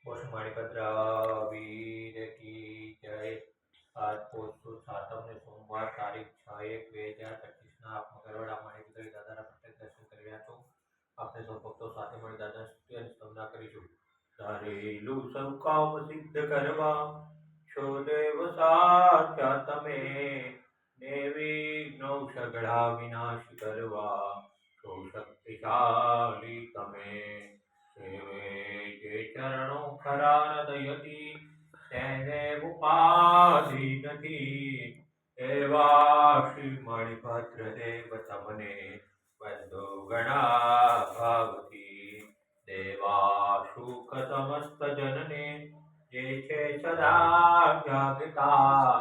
पुष्मणिभद्रा वीर की जय। आज पोषु सातम ने सोमवार तारीख 6/1/2025 આપ મગરવાડા માણેકગઢ દાદાના પ્રત્યક્ષ દર્શન કરી રહ્યા છો। આપણે સૌ ભક્તો સાથે મળી દાદાની સ્તુતિ અને સ્તવના કરીશું। ધારેલું સૌ કામ સિદ્ધ કરવા છો દેવ સાચા તમે, નિર્વિઘ્નો સઘળા વિનાશ કરવા છો શક્તિશાળી તમે। સેવે જે ચરણો ખરા હૃદયથી તેને ઉપાધિ નથી, એવા શ્રી મણિભદ્ર દેવ તમને વંદો ગણા ભાવથી। દેવા સુખ સમસ્ત જનને જે છે સદા જાગતા,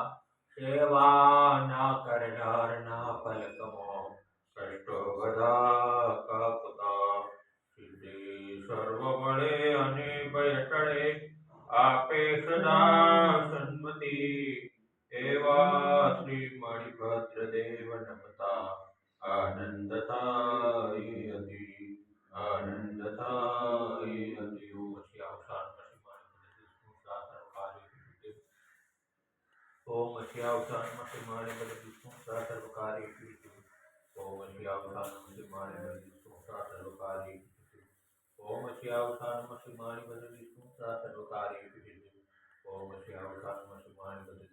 સેવા ના કરનારના પલકમો કષ્ટો બધા કાપતા। સિદ્ધિ સર્વ મળે અને ભય ટળે, આપે સદા સન્મતિ, એવા શ્રી મણિભદ્ર દેવ નમતા આનંદ થાય અતિ, આનંદ થાય અતિ। ઓમ શ્યાવસાનમાં શ્રી મણિભદ્ર વિષ્ણુ સહસ્રકારી કીર્તિ। ઓમ શ્યાવસાનમાં શ્રી મણિભદ્ર વિષ્ણુ સહસ્રકારી કીર્તિ। ઓમ શ્યાવસાનમાં શ્રી મણિભદ્ર વિષ્ણુ સહસ્રકારી કીર્તિ। ઓમ શ્યાવસાનમાં શ્રી મણિભદ્ર